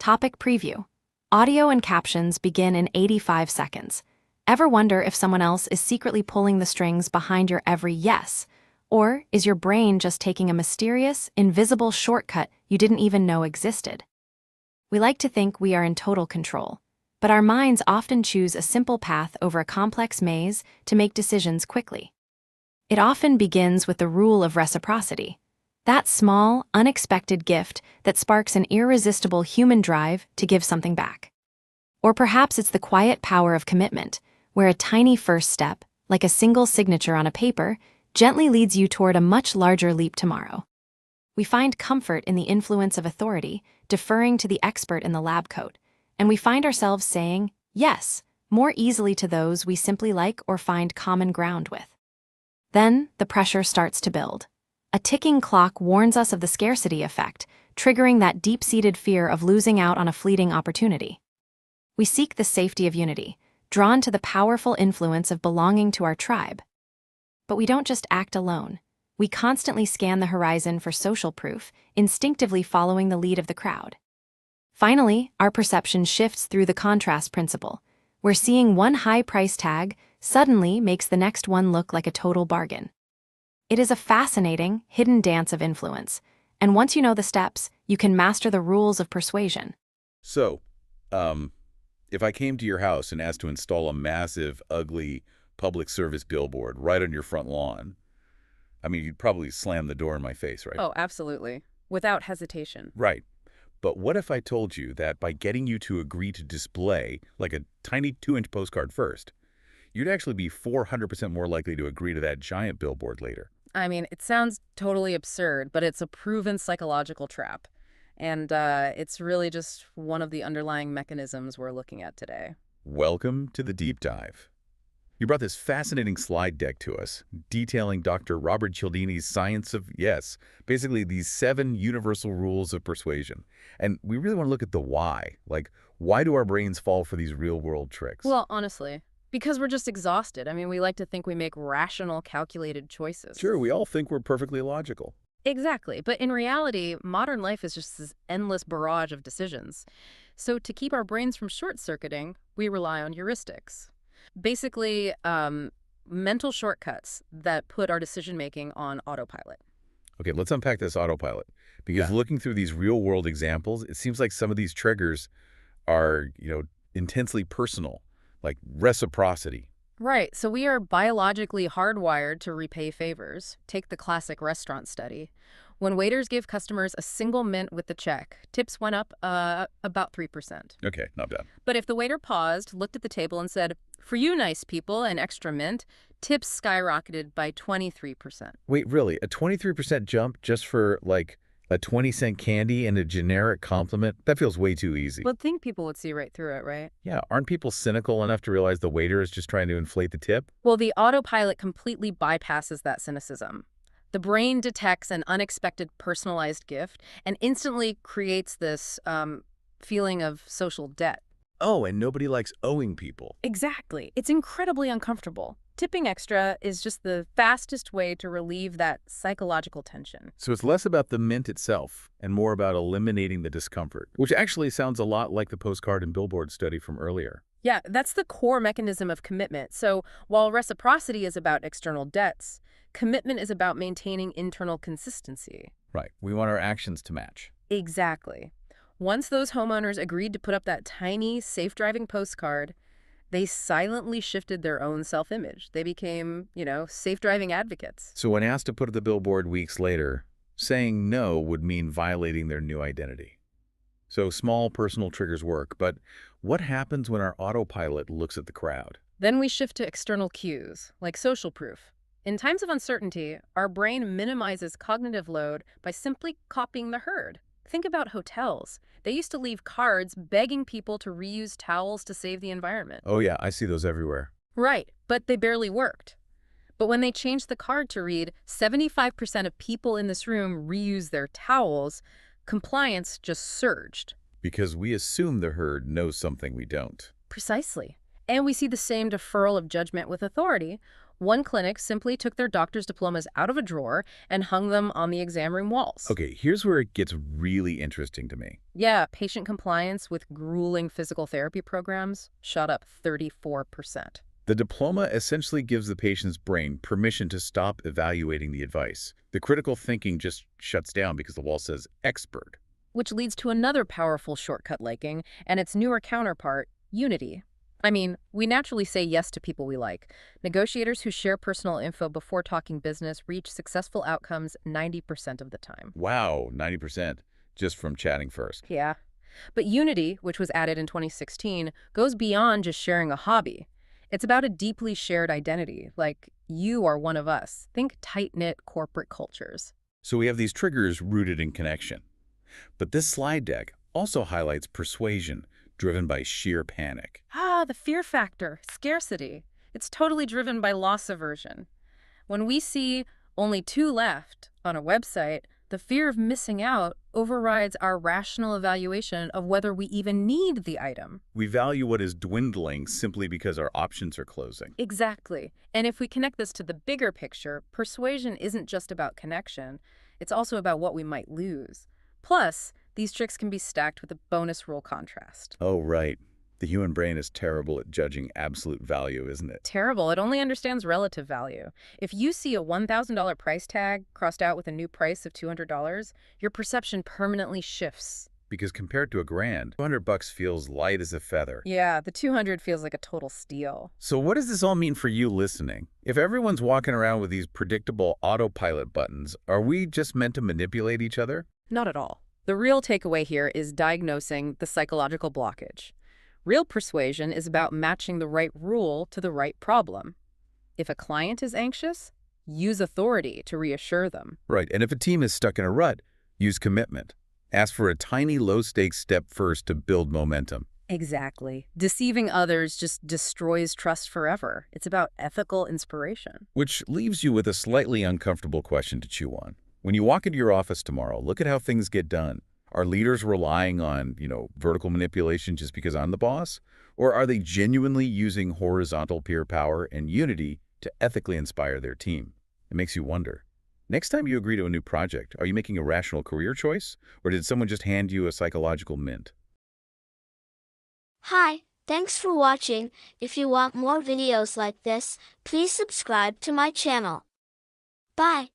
Topic preview. Audio and captions begin in 85 seconds. Ever wonder if someone else is secretly pulling the strings behind your every yes? Or is your brain just taking a mysterious, invisible shortcut you didn't even know existed? We like to think we are in total control, but our minds often choose a simple path over a complex maze to make decisions quickly. It often begins with the rule of reciprocity, that small, unexpected gift that sparks an irresistible human drive to give something back. Or perhaps it's the quiet power of commitment, where a tiny first step, like a single signature on a paper, gently leads you toward a much larger leap tomorrow. We find comfort in the influence of authority, deferring to the expert in the lab coat, and we find ourselves saying yes more easily to those we simply like or find common ground with. Then the pressure starts to build. A ticking clock warns us of the scarcity effect, triggering that deep-seated fear of losing out on a fleeting opportunity. We seek the safety of unity, drawn to the powerful influence of belonging to our tribe. But we don't just act alone. We constantly scan the horizon for social proof, instinctively following the lead of the crowd. Finally, our perception shifts through the contrast principle, where seeing one high price tag suddenly makes the next one look like a total bargain. It is a fascinating, hidden dance of influence, and once you know the steps, you can master the rules of persuasion. So, if I came to your house and asked to install a massive, ugly public service billboard right on your front lawn, I mean, you'd probably slam the door in my face, right? Oh, absolutely. Without hesitation. Right. But what if I told you that by getting you to agree to display, like a tiny 2-inch postcard first, you'd actually be 400% more likely to agree to that giant billboard later? I mean, it sounds totally absurd, but it's a proven psychological trap. And it's really just one of the underlying mechanisms we're looking at today. Welcome to the deep dive. You brought this fascinating slide deck to us, detailing Dr. Robert Cialdini's science of yes, basically these 7 universal rules of persuasion. And we really want to look at the why. Like, why do our brains fall for these real-world tricks? Well, honestly, because we're just exhausted. I mean, we like to think we make rational, calculated choices. Sure, we all think we're perfectly logical. Exactly. But in reality, modern life is just this endless barrage of decisions. So to keep our brains from short-circuiting, we rely on heuristics. Basically, mental shortcuts that put our decision-making on autopilot. Okay, let's unpack this autopilot. Because looking through these real-world examples, it seems like some of these triggers are, intensely personal, like reciprocity. Right. So we are biologically hardwired to repay favors. Take the classic restaurant study. When waiters give customers a single mint with the check, tips went up about 3%. Okay, not bad. But if the waiter paused, looked at the table, and said, "For you nice people, an extra mint," tips skyrocketed by 23%. Wait, really? A 23% jump just for, like, a 20-cent candy and a generic compliment? That feels way too easy. Well, think people would see right through it, right? Yeah, aren't people cynical enough to realize the waiter is just trying to inflate the tip? Well, the autopilot completely bypasses that cynicism. The brain detects an unexpected personalized gift and instantly creates this feeling of social debt. Oh, and nobody likes owing people. Exactly. It's incredibly uncomfortable. Tipping extra is just the fastest way to relieve that psychological tension. So it's less about the mint itself and more about eliminating the discomfort, which actually sounds a lot like the postcard and billboard study from earlier. Yeah, that's the core mechanism of commitment. So while reciprocity is about external debts, commitment is about maintaining internal consistency. Right. We want our actions to match. Exactly. Once those homeowners agreed to put up that tiny, safe-driving postcard, they silently shifted their own self-image. They became, safe-driving advocates. So when asked to put up the billboard weeks later, saying no would mean violating their new identity. So small personal triggers work, but what happens when our autopilot looks at the crowd? Then we shift to external cues, like social proof. In times of uncertainty, our brain minimizes cognitive load by simply copying the herd. Think about hotels. They used to leave cards begging people to reuse towels to save the environment. Oh yeah, I see those everywhere. Right, but they barely worked. But when they changed the card to read, 75% of people in this room reuse their towels, compliance just surged. Because we assume the herd knows something we don't. Precisely. And we see the same deferral of judgment with authority. One clinic simply took their doctor's diplomas out of a drawer and hung them on the exam room walls. Okay, here's where it gets really interesting to me. Yeah, patient compliance with grueling physical therapy programs shot up 34%. The diploma essentially gives the patient's brain permission to stop evaluating the advice. The critical thinking just shuts down because the wall says expert. Which leads to another powerful shortcut liking and its newer counterpart, unity. I mean, we naturally say yes to people we like. Negotiators who share personal info before talking business reach successful outcomes 90% of the time. Wow, 90% just from chatting first. Yeah. But unity, which was added in 2016, goes beyond just sharing a hobby. It's about a deeply shared identity, like you are one of us. Think tight-knit corporate cultures. So we have these triggers rooted in connection. But this slide deck also highlights persuasion, driven by sheer panic. Ah, the fear factor, scarcity. It's totally driven by loss aversion. When we see only 2 left on a website, the fear of missing out overrides our rational evaluation of whether we even need the item. We value what is dwindling simply because our options are closing. Exactly. And if we connect this to the bigger picture, persuasion isn't just about connection. It's also about what we might lose. Plus, these tricks can be stacked with a bonus rule contrast. Oh, right. The human brain is terrible at judging absolute value, isn't it? Terrible. It only understands relative value. If you see a $1,000 price tag crossed out with a new price of $200, your perception permanently shifts. Because compared to $1,000, $200 feels light as a feather. Yeah, the 200 feels like a total steal. So what does this all mean for you listening? If everyone's walking around with these predictable autopilot buttons, are we just meant to manipulate each other? Not at all. The real takeaway here is diagnosing the psychological blockage. Real persuasion is about matching the right rule to the right problem. If a client is anxious, use authority to reassure them. Right, and if a team is stuck in a rut, use commitment. Ask for a tiny low-stakes step first to build momentum. Exactly. Deceiving others just destroys trust forever. It's about ethical inspiration. Which leaves you with a slightly uncomfortable question to chew on. When you walk into your office tomorrow, look at how things get done. Are leaders relying on, vertical manipulation just because I'm the boss? Or are they genuinely using horizontal peer power and unity to ethically inspire their team? It makes you wonder. Next time you agree to a new project, are you making a rational career choice? Or did someone just hand you a psychological mint? Hi, thanks for watching. If you want more videos like this, please subscribe to my channel. Bye.